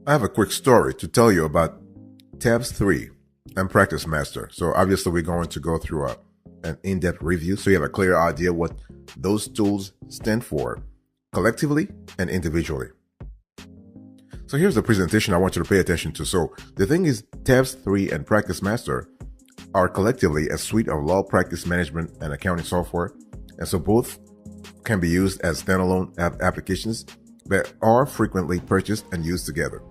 I have a quick story to tell you about Tabs3 and Practice Master. So obviously we're going to go through an in-depth review so you have a clear idea what those tools stand for collectively and individually. So here's the presentation I want you to pay attention to. So the thing is, Tabs3 and Practice Master are collectively a suite of law practice management and accounting software. And so both can be used as standalone applications that are frequently purchased and used together.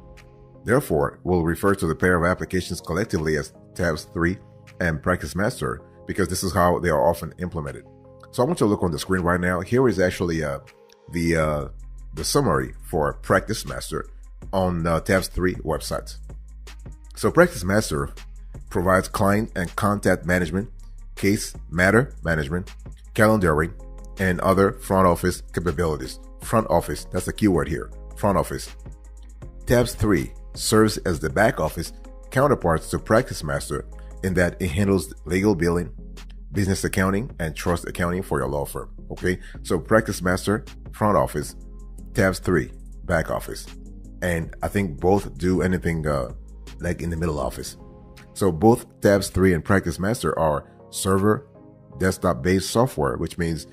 Therefore, we'll refer to the pair of applications collectively as Tabs3 and Practice Master because this is how they are often implemented. So I want you to look on the screen right now. Here is actually the summary for Practice Master on Tabs3 website. So Practice Master provides client and contact management, case matter management, calendaring, and other front office capabilities. Front office, that's the keyword here, front office. Tabs3 serves as the back office counterparts to Practice Master in that it handles legal billing, business accounting, and trust accounting for your law firm. Okay, so Practice Master, front office, Tabs3, back office. And I think both do anything like in the middle office. So both Tabs3 and Practice Master are server desktop-based software, which means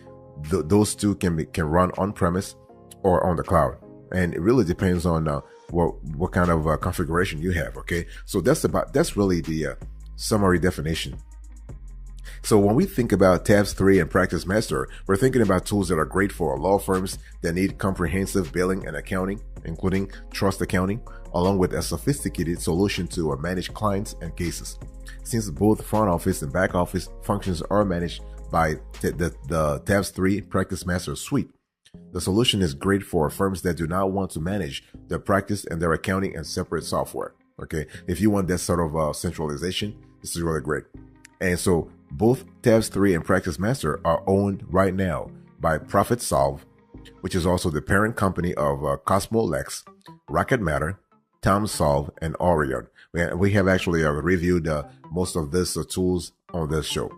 those two can run on-premise or on the cloud. And it really depends on what kind of configuration you have. Okay, so that's really the summary definition. So when we think about Tabs3 and Practice Master, we're thinking about tools that are great for law firms that need comprehensive billing and accounting, including trust accounting, along with a sophisticated solution to manage clients and cases. Since both front office and back office functions are managed by the Tabs3 Practice Master suite, the solution is great for firms that do not want to manage their practice and their accounting in separate software. Okay, if you want that sort of centralization, this is really great. And so both Tabs3 and Practice Master are owned right now by ProfitSolve, which is also the parent company of Cosmo Lex, Rocket Matter, TomSolve, and Orion. We have actually reviewed most of these tools on this show.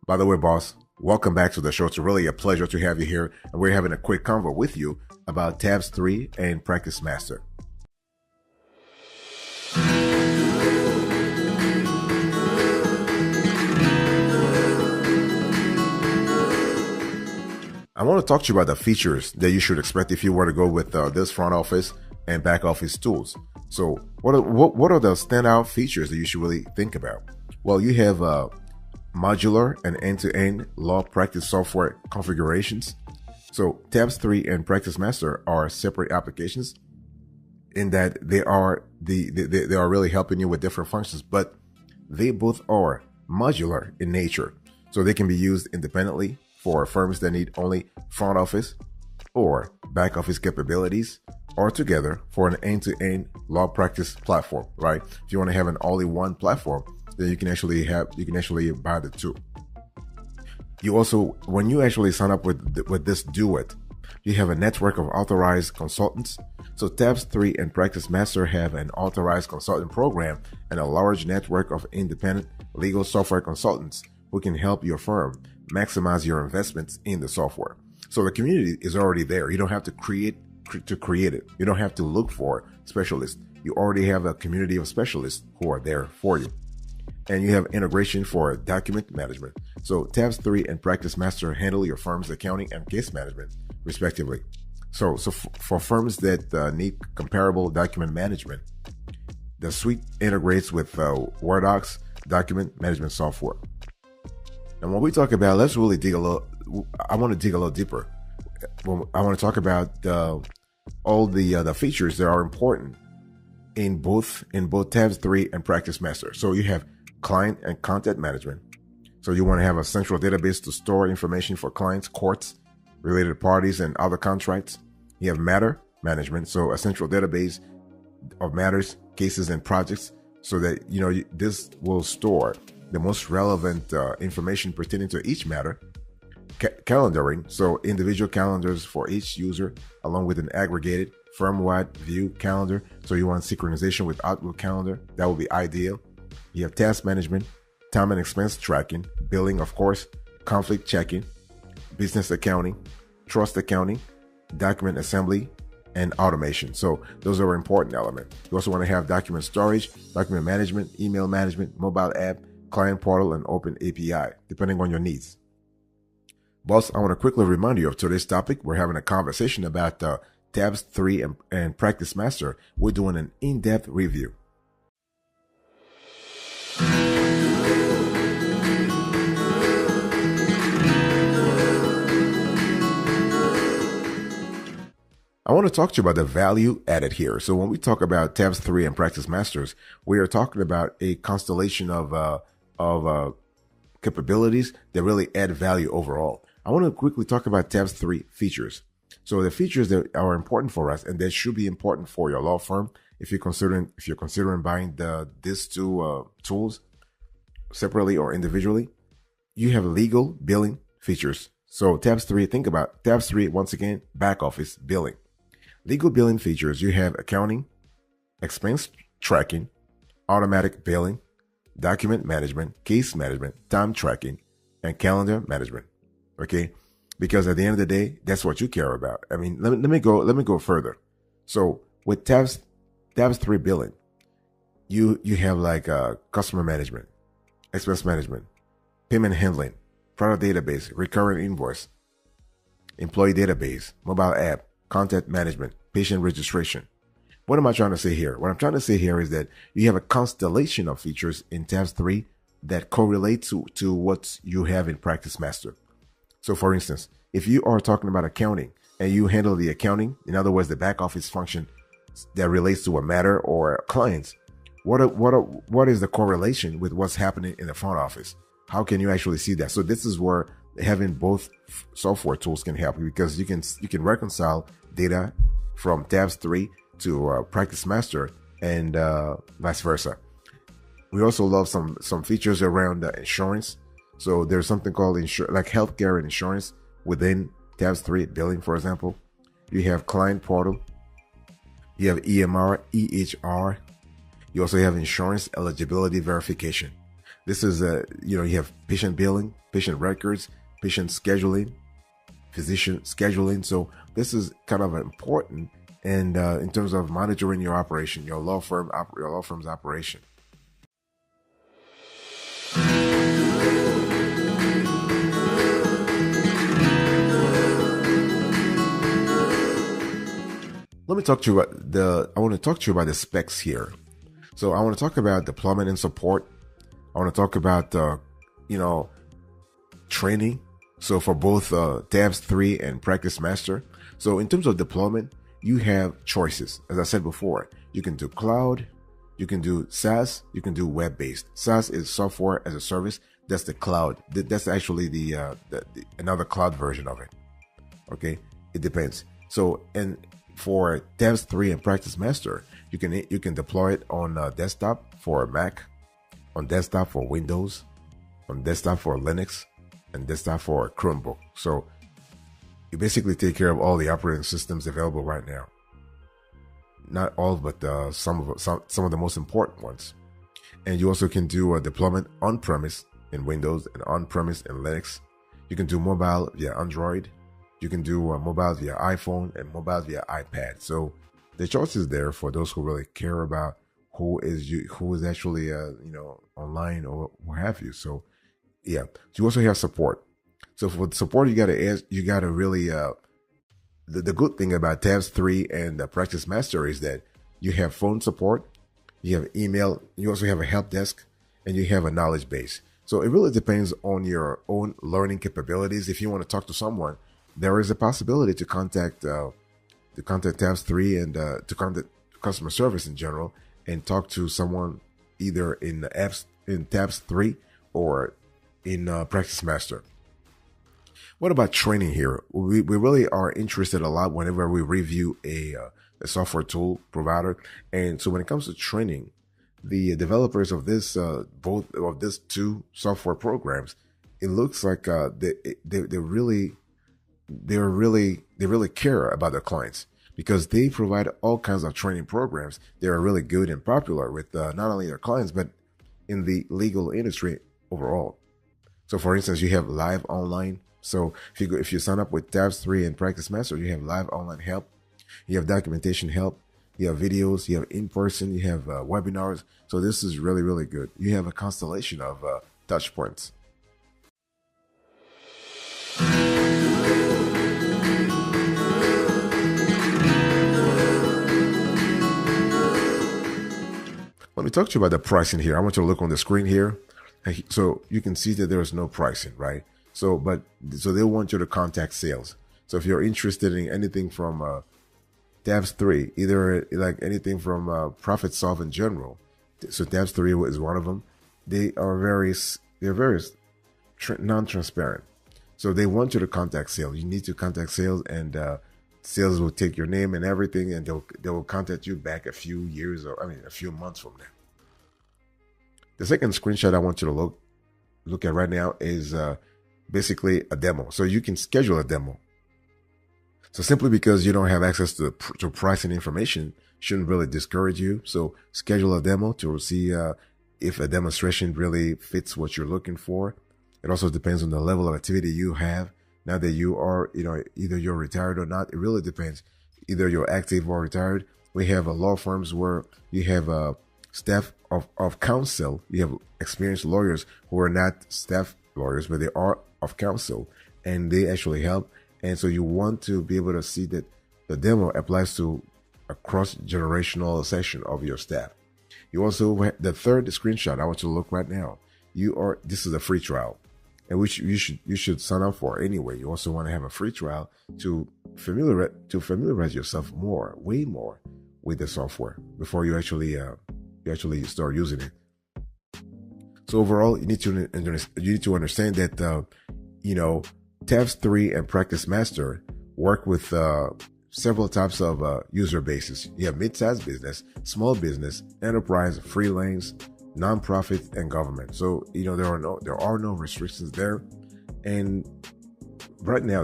By the way, boss, welcome back to the show. It's really a pleasure to have you here. And we're having a quick convo with you about Tabs3 and Practice Master. I want to talk to you about the features that you should expect if you were to go with this front office and back office tools. So what are the standout features that you should really think about? Well, you have modular and end-to-end law practice software configurations. So Tabs3 and Practice Master are separate applications in that they are really helping you with different functions, but they both are modular in nature. So they can be used independently for firms that need only front office or back office capabilities, or together for an end-to-end law practice platform, right? If you want to have an all-in-one platform, then you can actually buy the two. You also, when you actually sign up with this Duet, you have a network of authorized consultants. So Tabs3 and Practice Master have an authorized consultant program and a large network of independent legal software consultants who can help your firm maximize your investments in the software. So the community is already there. You don't have to create it. You don't have to look for specialists. You already have a community of specialists who are there for you. And you have integration for document management. So Tabs3 and Practice Master handle your firm's accounting and case management, respectively. So for firms that need comparable document management, the suite integrates with Wordox document management software. And when we talk about, let's really I want to dig a little deeper. I want to talk about all the features that are important in both Tabs3 and Practice Master. So you have client and contact management. So you want to have a central database to store information for clients, courts, related parties, and other contracts. You have matter management. So a central database of matters, cases, and projects, so that this will store the most relevant information pertaining to each matter. Calendaring, so individual calendars for each user, along with an aggregated firm-wide view calendar. So you want synchronization with Outlook calendar. That would be ideal. You have task management, time and expense tracking, billing, of course, conflict checking, business accounting, trust accounting, document assembly, and automation. So those are important elements. You also want to have document storage, document management, email management, mobile app, client portal, and open API, depending on your needs. Boss, I want to quickly remind you of today's topic. We're having a conversation about Tabs 3 and Practice Master. We're doing an in-depth review. I want to talk to you about the value added here. So when we talk about Tabs 3 and Practice Masters, we are talking about a constellation of capabilities that really add value overall. I want to quickly talk about Tabs 3 features. So the features that are important for us and that should be important for your law firm if you're considering buying these two tools separately or individually. You have legal billing features. So Tabs 3, think about Tabs 3 once again, back office billing. Legal billing features, you have accounting, expense tracking, automatic billing, document management, case management, time tracking, and calendar management. Okay? Because at the end of the day, that's what you care about. I mean, let me go further. So with Tabs 3 billing, you have like customer management, expense management, payment handling, product database, recurring invoice, employee database, mobile app, content management, patient registration. What am I trying to say here? What I'm trying to say here is that you have a constellation of features in Tabs 3 that correlate to what you have in Practice Master. So for instance, if you are talking about accounting and you handle the accounting, in other words, the back office function that relates to a matter or clients, what is the correlation with what's happening in the front office? How can you actually see that? So this is where having both software tools can help you, because you can reconcile data from Tabs 3 to Practice Master and vice versa. We also love some features around insurance. So there's something called like healthcare and insurance within Tabs 3 billing, for example. You have client portal. You have EMR, EHR. You also have insurance eligibility verification. This is you have patient billing, patient records, patient scheduling, physician scheduling. So this is kind of important, and in terms of monitoring your operation, your law firm's operation. Let me talk to you about I want to talk to you about the specs here. So I want to talk about deployment and support. I want to talk about training. So for both Tabs 3 and Practice Master. So in terms of deployment, you have choices. As I said before, you can do cloud, you can do SaaS, you can do web-based. SaaS is software as a service. That's the cloud. That's actually the another cloud version of it. Okay, it depends. So and for Tabs 3 and Practice Master, you can deploy it on desktop for Mac, on desktop for Windows, on desktop for Linux, and desktop for Chromebook. So you basically take care of all the operating systems available right now. Not all, but some of the most important ones. And you also can do a deployment on-premise in Windows and on-premise in Linux. You can do mobile via Android. You can do mobile via iPhone and mobile via iPad. So the choice is there for those who really care about who is actually online or what have you. So yeah, you also have support. So for support, you gotta really the good thing about Tabs 3 and Practice Master is that you have phone support, you have email, you also have a help desk, and you have a knowledge base. So it really depends on your own learning capabilities. If you want to talk to someone, there is a possibility to contact Tabs 3 and to contact customer service in general and talk to someone either in Tabs 3 or in Practice Master. What about training here? We really are interested a lot whenever we review a software tool provider. And so when it comes to training, the developers of this both of these two software programs, it looks like they really care about their clients, because they provide all kinds of training programs. They are really good and popular with not only their clients, but in the legal industry overall. So for instance, you have live online. So if you sign up with Tabs 3 and Practice Master, you have live online help. You have documentation help, you have videos, you have in-person, you have webinars. So this is really, really good. You have a constellation of touch points. Let me talk to you about the pricing here. I want you to look on the screen here. So you can see that there is no pricing, right? So they want you to contact sales. So if you're interested in anything from Tabs3, either like anything from ProfitSolve in general, so Tabs3 is one of them. They're very non-transparent. So they want you to contact sales. You need to contact sales, and sales will take your name and everything, and they will contact you back a few years, or a few months from now. The second screenshot I want you to look at right now is basically a demo. So you can schedule a demo. So simply because you don't have access to pricing information shouldn't really discourage you. So schedule a demo to see if a demonstration really fits what you're looking for. It also depends on the level of activity you have. Now that you are, either you're retired or not, it really depends. Either you're active or retired. We have law firms where you have staff of counsel. You have experienced lawyers who are not staff lawyers, but they are of counsel, and they actually help. And so you want to be able to see that the demo applies to a cross-generational section of your staff. You also, the third screenshot I want you to look right now. This is a free trial, and which you should sign up for anyway. You also want to have a free trial to familiarize yourself way more with the software before you actually start using it. So overall, you need to understand that Tabs3 and Practice Master work with several types of user bases. You have mid-sized business, small business, enterprise, freelance, nonprofit, and government. So there are no restrictions there. And right now,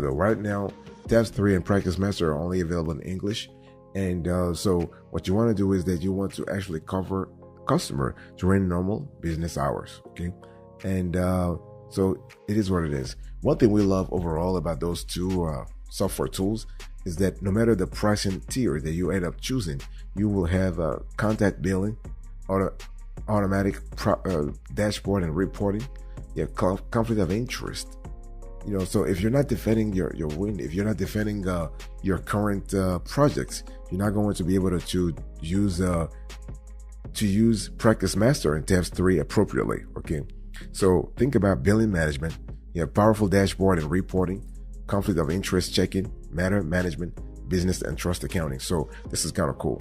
Tabs3 and Practice Master are only available in English. And so what you want to do is that you want to actually cover customer during normal business hours. Okay, and so it is what it is. One thing we love overall about those two software tools is that no matter the pricing tier that you end up choosing, you will have contact billing, automatic dashboard and reporting, conflict of interest. So if you're not defending your win, if you're not defending your current projects, you're not going to be able to use Practice Master and Tabs3 appropriately. Okay, so think about billing management. You have powerful dashboard and reporting, conflict of interest checking, matter management, business and trust accounting. So this is kind of cool.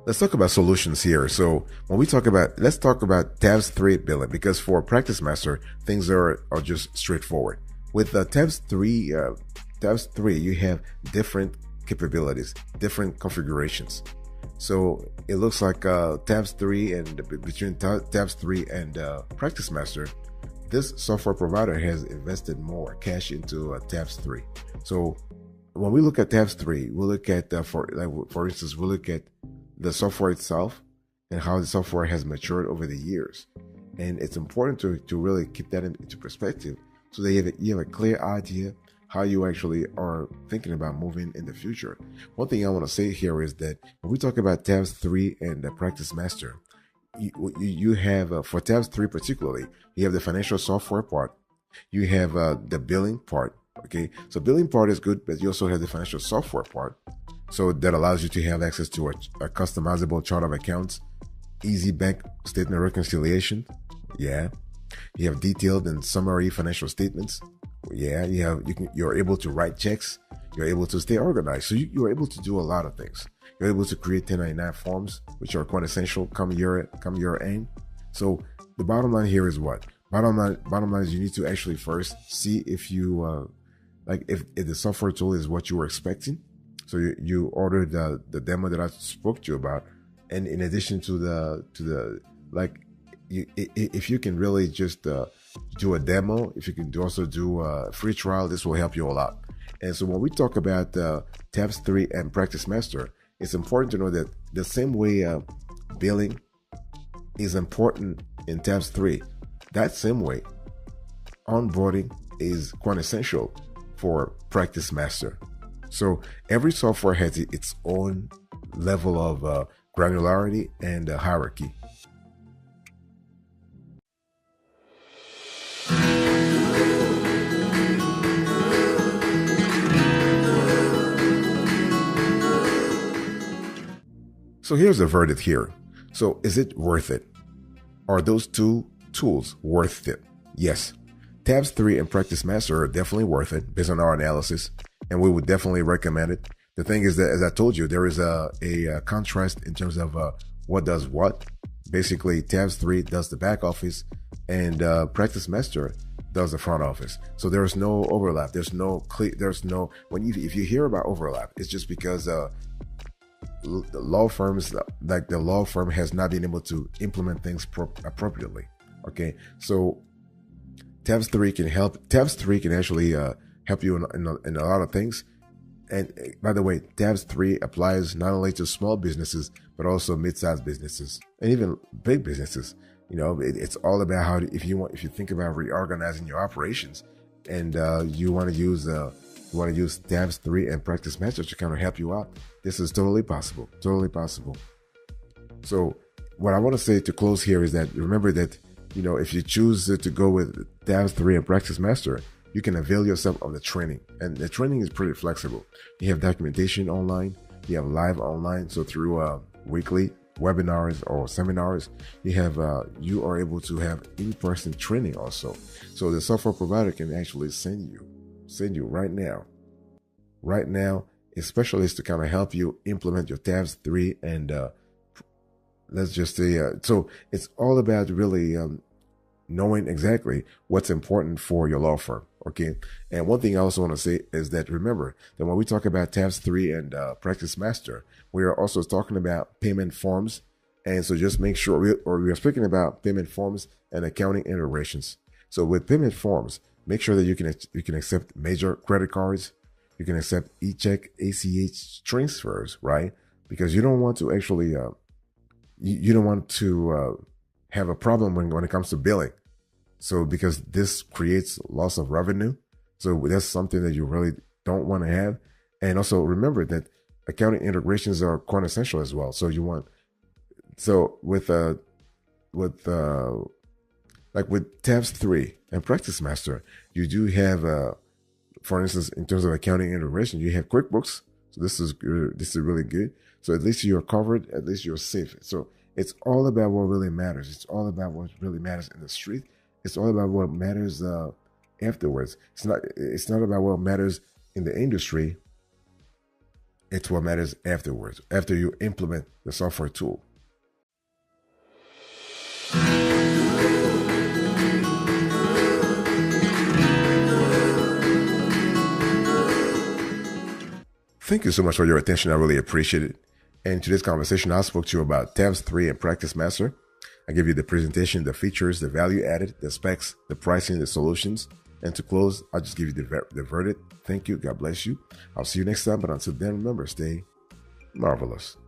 Let's talk about solutions here. So when we talk about, let's talk about Tabs3 billing, because for Practice Master, things are just straightforward. With Tabs3, you have different capabilities, different configurations. So it looks like Tabs3 and between Tabs3 and Practice Master, this software provider has invested more cash into Tabs3. So when we look at Tabs3, we look at for instance, we look at the software itself and how the software has matured over the years. And it's important to really keep that into perspective so that you have a clear idea how you actually are thinking about moving in the future. One thing I want to say here is that when we talk about Tabs3 and Practice Master, you have, for Tabs3 particularly, you have the financial software part, you have the billing part. Okay, so billing part is good, but you also have the financial software part. So that allows you to have access to a customizable chart of accounts, easy bank statement reconciliation. Yeah. You have detailed and summary financial statements. Yeah. You're able to write checks. You're able to stay organized. So you're able to do a lot of things. You're able to create 1099 forms, which are quite essential come year end. So the bottom line here is what? Bottom line is you need to actually first see if you if the software tool is what you were expecting. So you ordered the demo that I spoke to you about, and in addition to if you can really just do a demo, if you can also do a free trial, this will help you a lot. And so when we talk about Tabs3 and Practice Master, it's important to know that the same way billing is important in Tabs 3. That same way, onboarding is quite essential for Practice Master. So every software has its own level of granularity and hierarchy. So here's the verdict here. So is it worth it? Are those two tools worth it? Yes. Tabs 3 and Practice Master are definitely worth it based on our analysis, and we would definitely recommend it. The thing is that, as I told you, there is a contrast in terms of what does what. Basically, Tabs 3 does the back office, and Practice Master does the front office. So there's no overlap. There's no if you hear about overlap, it's just because the law firms, like the law firm, has not been able to implement things appropriately. Okay, so Tabs 3 can help. Tabs 3 can actually help you in a lot of things. And by the way, Tabs 3 applies not only to small businesses, but also mid-sized businesses and even big businesses. You know, it's all about how, if you think about reorganizing your operations, and you want to use Tabs 3 and Practice Master to kind of help you out, this is totally possible. Totally possible. So what I want to say to close here is that remember that, you know, if you choose to go with Tabs 3 and Practice Master, you can avail yourself of the training. And the training is pretty flexible. You have documentation online, you have live online. So through weekly webinars or seminars, you are able to have in-person training also. So the software provider can actually send you right now a specialist to kind of help you implement your Tabs 3 and let's just say, so it's all about really knowing exactly what's important for your law firm. Okay. And one thing I also want to say is that remember that when we talk about Tabs 3 and Practice Master, we are also talking about payment forms. And so just make sure we are speaking about payment forms and accounting integrations. So with payment forms, make sure that you can accept major credit cards. You can accept e-check, ACH transfers, right? Because you don't want to actually, you don't want to have a problem when it comes to billing. So because this creates loss of revenue. So that's something that you really don't want to have. And also remember that accounting integrations are quite essential as well. So with Tabs 3 and Practice Master, you do have, for instance, in terms of accounting integration, you have QuickBooks. So this is really good. So at least you're covered, at least you're safe. So it's all about what really matters. It's all about what really matters in the street. It's all about what matters afterwards. It's not about what matters in the industry. It's what matters afterwards, after you implement the software tool. Thank you so much for your attention. I really appreciate it. And in today's conversation, I spoke to you about Tabs 3 and Practice Master. I give you the presentation, the features, the value added, the specs, the pricing, the solutions. And to close, I'll just give you the verdict. Thank you. God bless you. I'll see you next time. But until then, remember, stay marvelous.